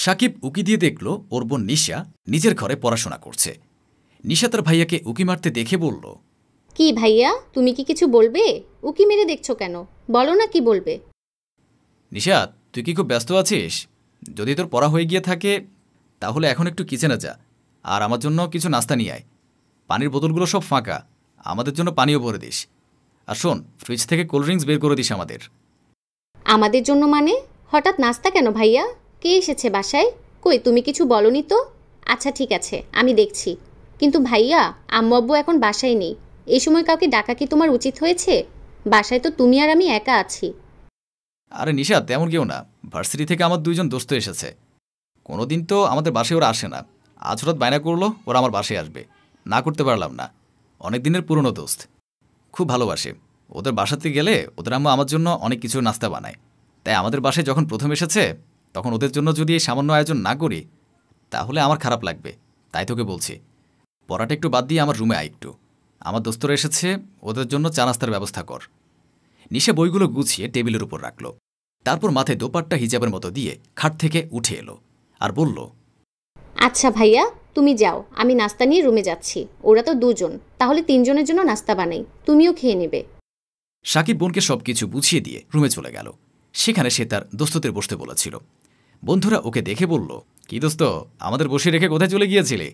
সাকিব উকি দিয়ে দেখল ওর বোন নিশা নিজের ঘরে পড়াশোনা করছে। নিশা তার ভাইয়াকে উকি মারতে দেখে বলল, কি ভাইয়া, তুমি কি কিছু বলবে? উকি মেরে দেখছো কেন? বলো না কি বলবে। নিশা, তুই কি খুব ব্যস্ত আছিস? যদি তোর পড়া হয়ে গিয়ে থাকে তাহলে এখন একটু কিচেনে যা, আর আমার জন্য কিছু নাস্তা নিয়ে আয়। পানির বোতলগুলো সব ফাঁকা, আমাদের জন্য পানিও ভরে দিস। আর শোন, ফ্রিজ থেকে কোল্ড ড্রিঙ্কস বের করে দিস আমাদের। আমাদের জন্য মানে? হঠাৎ নাস্তা কেন ভাইয়া? কে এসেছে বাসায়? কই, তুমি কিছু বলনি তো। আচ্ছা ঠিক আছে, আমি দেখছি। কিন্তু ভাইয়া, আম্মু আব্বু এখন বাসায় নেই। এই সময় কাউকে ডাকা কি তোমার উচিত হয়েছে? বাসায় তো তুমি আর আমি একা আছি। আরে নিশা, তেমন কেউ না। ভার্সিটি থেকে আমার 2জন দোস্ত এসেছে। কোনোদিন তো আমাদের বাসায় ওরা আসে না। আজ হঠাৎ বায়না করলো ওরা আমার বাসায় আসবে, না করতে পারলাম না। অনেক দিনের পুরনো দোস্ত, খুব ভালোবাসে। ওদের বাসাতে গেলে ওদের আম্মু আমার জন্য অনেক কিছু নাস্তা বানায়। তাই আমাদের বাসায় যখন প্রথম এসেছে তখন ওদের জন্য যদি এই সামান্য আয়োজন না করি তাহলে আমার খারাপ লাগবে। তাই তোকে বলছি, পড়াটা একটু বাদ দিয়ে আমার রুমে আয় একটু। আমার দোস্তরা এসেছে, ওদের জন্য চা নাস্তার ব্যবস্থা কর। নিশা বইগুলো গুছিয়ে টেবিলের উপর রাখল। তারপর মাথায় দোপাট্টা হিজাবের মতো দিয়ে খাট থেকে উঠে এলো আর বলল, আচ্ছা ভাইয়া, তুমি যাও, আমি নাস্তা নিয়ে রুমে যাচ্ছি। ওরা তো 2জন, তাহলে 3জনের জন্য নাস্তা বানাই, তুমিও খেয়ে নেবে। সাকিব বোনকে সবকিছু বুঝিয়ে দিয়ে রুমে চলে গেল। সেখানে সে তার দোস্তদের বসতে বলেছিল। বন্ধুরা ওকে দেখে বলল, কি দোস্ত, আমাদের বসে রেখে কোথায় চলে গিয়েছিলে?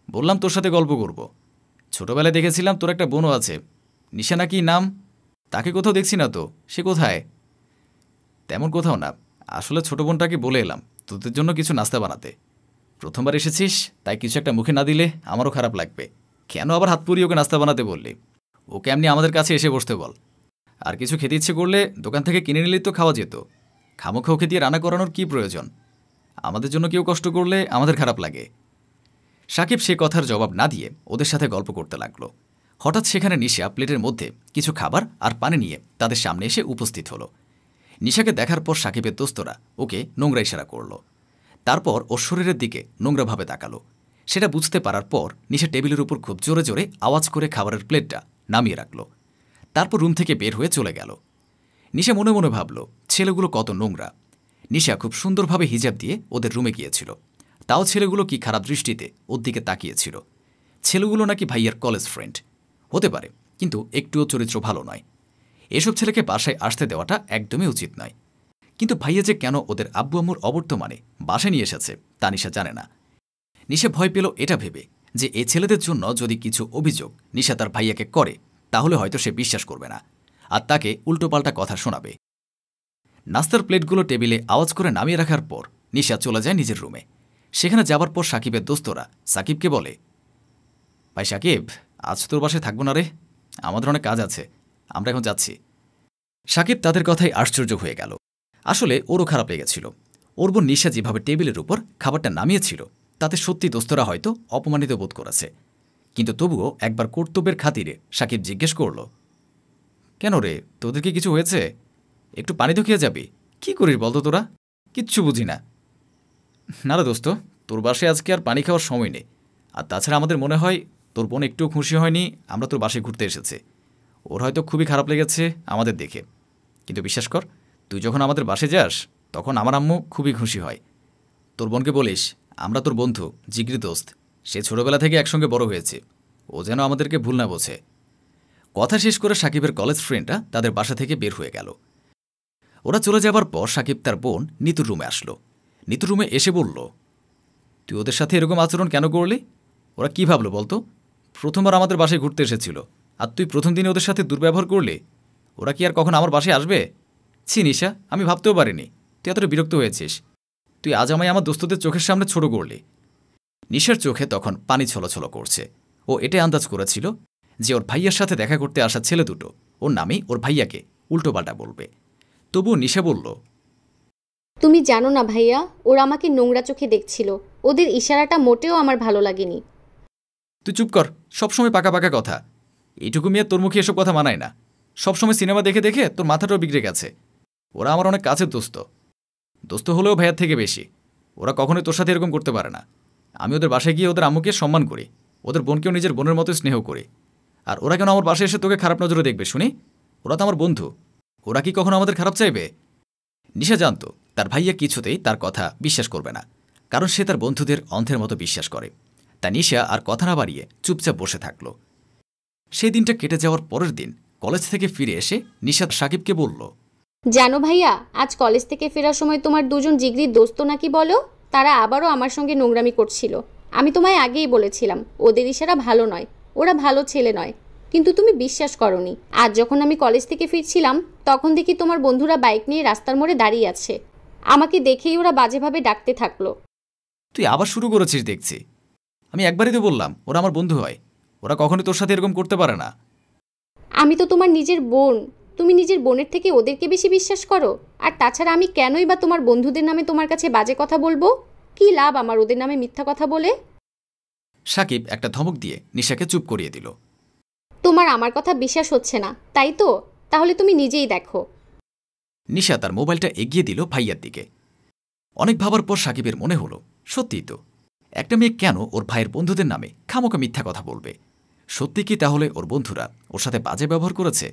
বললাম তোর সাথে গল্প করব। ছোটবেলায় দেখেছিলাম তোর একটা বোনও আছে, নিশা নাকি নাম। তাকে কোথাও দেখছি না তো, সে কোথায়? তেমন কোথাও না, আসলে ছোট বোনটাকে বলে এলাম তোদের জন্য কিছু নাস্তা বানাতে। প্রথমবার এসেছিস, তাই কিছু একটা মুখে না দিলে আমারও খারাপ লাগবে। কেন আবার হাত পুড়িয়ে ওকে নাস্তা বানাতে বললি? ওকে এমনি আমাদের কাছে এসে বসতে বল। আর কিছু খেতে ইচ্ছে করলে দোকান থেকে কিনে নিলেই তো খাওয়া যেত। খামোখা ওকে দিয়ে রান্না করানোর কী প্রয়োজন? আমাদের জন্য কেউ কষ্ট করলে আমাদের খারাপ লাগে। সাকিব সে কথার জবাব না দিয়ে ওদের সাথে গল্প করতে লাগল। হঠাৎ সেখানে নিশা প্লেটের মধ্যে কিছু খাবার আর পানি নিয়ে তাদের সামনে এসে উপস্থিত হলো। নিশাকে দেখার পর সাকিবের দোস্তরা ওকে নোংরা ইশারা করল। তারপর ওর শরীরের দিকে নোংরাভাবে তাকালো। সেটা বুঝতে পারার পর নিশা টেবিলের উপর খুব জোরে জোরে আওয়াজ করে খাবারের প্লেটটা নামিয়ে রাখল। তারপর রুম থেকে বের হয়ে চলে গেল। নিশা মনে মনে ভাবল, ছেলেগুলো কত নোংরা। নিশা খুব সুন্দরভাবে হিজাব দিয়ে ওদের রুমে গিয়েছিল, তাও ছেলেগুলো কি খারাপ দৃষ্টিতে ওর দিকে তাকিয়েছিল। ছেলেগুলো নাকি ভাইয়ার কলেজ ফ্রেন্ড হতে পারে, কিন্তু একটুও চরিত্র ভালো নয়। এসব ছেলেকে বাসায় আসতে দেওয়াটা একদমই উচিত নয়। কিন্তু ভাইয়া যে কেন ওদের আব্বু আম্মুর অবর্তমানে বাসায় নিয়ে এসেছে তা নিশা জানে না। নিশা ভয় পেল এটা ভেবে যে এই ছেলেদের জন্য যদি কিছু অভিযোগ নিশা তার ভাইয়াকে করে তাহলে হয়তো সে বিশ্বাস করবে না আর তাকে উল্টোপাল্টা কথা শোনাবে। নাস্তার প্লেটগুলো টেবিলে আওয়াজ করে নামিয়ে রাখার পর নিশা চলে যায় নিজের রুমে। সেখানে যাবার পর সাকিবের দোস্তরা সাকিবকে বলে, ভাই সাকিব, আজ তোর বাসায় থাকবো না রে, আমাদের অনেক কাজ আছে, আমরা এখন যাচ্ছি। সাকিব তাদের কথাই আশ্চর্য হয়ে গেল। আসলে ওরও খারাপ লেগেছিল। ওর বোন নিশা যেভাবে টেবিলের উপর খাবারটা নামিয়েছিল তাতে সত্যি দোস্তরা হয়তো অপমানিত বোধ করেছে। কিন্তু তবুও একবার কর্তব্যের খাতিরে সাকিব জিজ্ঞেস করল, কেন রে, তোদের কি কিছু হয়েছে? একটু পানি ধুকিয়ে যাবি? কি করিস বলতো তোরা? কিচ্ছু বুঝি না। না রে দোস্ত, তোর বাসায় আজকে আর পানি খাওয়ার সময় নেই। আর তাছাড়া আমাদের মনে হয় তোর বোন একটুও খুশি হয়নি আমরা তোর বাসায় ঘুরতে এসেছে। ওর হয়তো খুবই খারাপ লেগেছে আমাদের দেখে। কিন্তু বিশ্বাস কর, তুই যখন আমাদের বাসায় যাস তখন আমার আম্মু খুবই খুশি হয়। তোর বোনকে বলিস আমরা তোর বন্ধু, জিগরি দোস্ত। সে ছোটবেলা থেকে একসঙ্গে বড় হয়েছে, ও যেন আমাদেরকে ভুল না বোঝে। কথা শেষ করে সাকিবের কলেজ ফ্রেন্ডরা তাদের বাসা থেকে বের হয়ে গেল। ওরা চলে যাবার পর সাকিব তার বোন নিতুর রুমে আসলো। নিতুর রুমে এসে বলল, তুই ওদের সাথে এরকম আচরণ কেন করলি? ওরা কি ভাবলো বলতো? প্রথমবার আমাদের বাসায় ঘুরতে এসেছিল আর তুই প্রথম দিনে ওদের সাথে দুর্ব্যবহার করলি। ওরা কি আর কখন আমার বাসায় আসবে? ছি নিশা, আমি ভাবতেও পারিনি তুই এতটা বিরক্ত হয়েছিস। তুই আজ আমায় আমার দোস্তদের চোখের সামনে ছোট করলি। নিশার চোখে তখন পানি ছলছল করছে। ও এটাই আন্দাজ করেছিল যে ওর ভাইয়ার সাথে দেখা করতে আসা ছেলে দুটো ওর নামেই ওর ভাইয়াকে উল্টোপাল্টা বলবে। তবুও নিশা বলল, তুমি জানো না ভাইয়া, ওরা আমাকে নোংরা চোখে দেখছিল। ওদের ইশারাটা মোটেও আমার ভালো লাগেনি। তুই চুপ কর, সবসময় পাকা পাকা কথা। এইটুকু মেয়ে তোর মুখে এসব কথা মানায় না। সবসময় সিনেমা দেখে দেখে তোর মাথাটাও বিগড়ে গেছে। ওরা আমার অনেক কাছের দোস্ত, দোস্ত হলেও ভাইয়ার থেকে বেশি। ওরা কখনোই তোর সাথে এরকম করতে পারে না। আমি ওদের বাসায় গিয়ে ওদের আম্মুকে সম্মান করি, ওদের বোনকেও নিজের বোনের মতো স্নেহ করি। আর ওরা কেন আমার বাসায় এসে তোকে খারাপ নজরে দেখবে শুনি? ওরা তো আমার বন্ধু, ওরা কি কখনো আমাদের খারাপ চাইবে? নিশা জানত তার ভাইয়া কিছুতেই তার কথা বিশ্বাস করবে না, কারণ সে তার বন্ধুদের অন্ধের মতো বিশ্বাস করে। তা নিশা আর কথা না বাড়িয়ে চুপচাপ বসে থাকল। সেই দিনটা কেটে যাওয়ার পরের দিন কলেজ থেকে ফিরে এসে নিশা সাকিবকে বলল, জানো ভাইয়া, আজ কলেজ থেকে ফেরার সময় তোমার দুজন জিগরির দোস্ত নাকি বলো, তারা আবারও আমার সঙ্গে নোংরামি করছিল। আমি তোমায় আগেই বলেছিলাম ওদের ইশারা ভালো নয়, ওরা ভালো ছেলে নয়, কিন্তু তুমি বিশ্বাস করনি। আজ যখন আমি কলেজ থেকে ফিরছিলাম তখন দেখি তোমার বন্ধুরা বাইক নিয়ে রাস্তার মোড়ে দাঁড়িয়ে আছে। আমাকে দেখেই ওরা বাজেভাবে ডাকতে থাকলো। তুই আবার শুরু করেছিস দেখছি। আমি একবারই তো বললাম ওরা আমার বন্ধু হয়, ওরা কখনোই তোর সাথে এরকম করতে পারে না। আমি তো তোমার নিজের বোন, তুমি নিজের বোনের থেকে ওদেরকে বেশি বিশ্বাস করো। আর তাছাড়া আমি কেনই বা তোমার বন্ধুদের নামে তোমার কাছে বাজে কথা বলবো? কি লাভ আমার ওদের নামে মিথ্যা কথা বলে? সাকিব একটা ধমক দিয়ে নিশাকে চুপ করিয়ে দিল। তোমার আমার কথা বিশ্বাস হচ্ছে না, তাই তো? তাহলে তুমি নিজেই দেখো। নিশা তার মোবাইলটা এগিয়ে দিল ভাইয়ার দিকে। অনেক ভাবার পর সাকিবের মনে হলো, সত্যিই তো, একটা মেয়ে কেন ওর ভাইয়ের বন্ধুদের নামে খামোকা মিথ্যা কথা বলবে? সত্যি কি তাহলে ওর বন্ধুরা ওর সাথে বাজে ব্যবহার করেছে?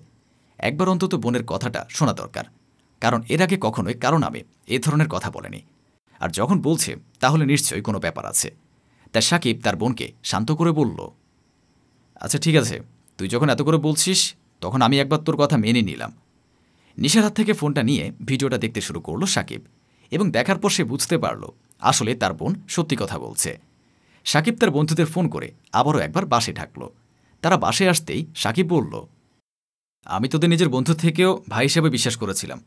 একবার অন্তত বোনের কথাটা শোনা দরকার, কারণ এর আগে কখনোই কারো নামে এ ধরনের কথা বলেনি। আর যখন বলছে তাহলে নিশ্চয়ই কোনো ব্যাপার আছে। তাই সাকিব তার বোনকে শান্ত করে বলল, আচ্ছা ঠিক আছে, তুই যখন এত করে বলছিস তখন আমি একবার তোর কথা মেনে নিলাম। নিশার হাত থেকে ফোনটা নিয়ে ভিডিওটা দেখতে শুরু করলো সাকিব, এবং দেখার পর সে বুঝতে পারল আসলে তার বোন সত্যি কথা বলছে। সাকিব তার বন্ধুদের ফোন করে আবারও একবার বাসে ডাকল। তারা বাসে আসতেই সাকিব বলল, আমি তোদের নিজের বন্ধু থেকেও ভাই হিসেবে বিশ্বাস করেছিলাম,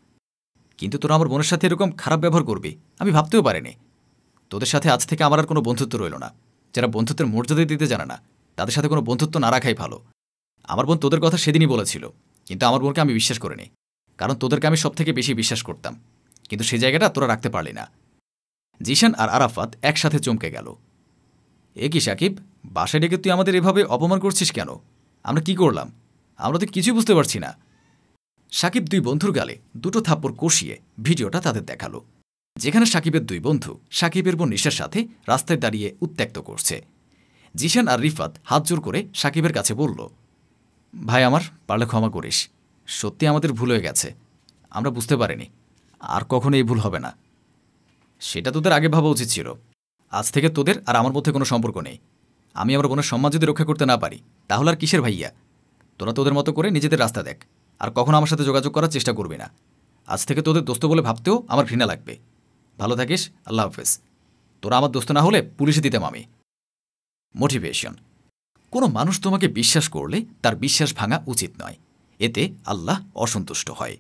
কিন্তু তোরা আমার বোনের সাথে এরকম খারাপ ব্যবহার করবি আমি ভাবতেও পারিনি। তোদের সাথে আজ থেকে আমার আর কোনো বন্ধুত্ব রইল না। যারা বন্ধুত্বের মর্যাদা দিতে জানে না তাদের সাথে কোনো বন্ধুত্ব না রাখাই ভালো। আমার বোন তোদের কথা সেদিনই বলেছিল, কিন্তু আমার বোনকে আমি বিশ্বাস করিনি, কারণ তোদেরকে আমি সবথেকে বেশি বিশ্বাস করতাম, কিন্তু সেই জায়গাটা তোরা রাখতে পারলি না। জিশান আর আরাফাত একসাথে চমকে গেল। এ কি সাকিব, বাসায় ডেকে তুই আমাদের এভাবে অপমান করছিস কেন? আমরা কি করলাম? আমরা তো কিছুই বুঝতে পারছি না। সাকিব দুই বন্ধুর গালে দুটো থাপ্পড় কষিয়ে ভিডিওটা তাদের দেখালো, যেখানে সাকিবের দুই বন্ধু সাকিবের বোন নিশার সাথে রাস্তায় দাঁড়িয়ে উত্ত্যক্ত করছে। জিশান আর রিফাত হাত জোর করে সাকিবের কাছে বলল, ভাই আমার, পারলে ক্ষমা করিস, সত্যি আমাদের ভুল হয়ে গেছে, আমরা বুঝতে পারিনি, আর কখনো এই ভুল হবে না। সেটা তোদের আগে ভাবা উচিত ছিল। আজ থেকে তোদের আর আমার মধ্যে কোনো সম্পর্ক নেই। আমি আমার বোনের সম্মান যদি রক্ষা করতে না পারি তাহলে আর কিসের ভাইয়া? তোরা তোদের মতো করে নিজেদের রাস্তা দেখ, আর কখনো আমার সাথে যোগাযোগ করার চেষ্টা করবি না। আজ থেকে তোদের দোস্ত বলে ভাবতেও আমার ঘৃণা লাগবে। ভালো থাকিস, আল্লাহ হাফেজ। তোরা আমার দোস্ত না হলে পুলিশে দিতাম আমি। মোটিভেশন: কোনো মানুষ তোমাকে বিশ্বাস করলে তার বিশ্বাস ভাঙা উচিত নয়, এতে আল্লাহ অসন্তুষ্ট হয়।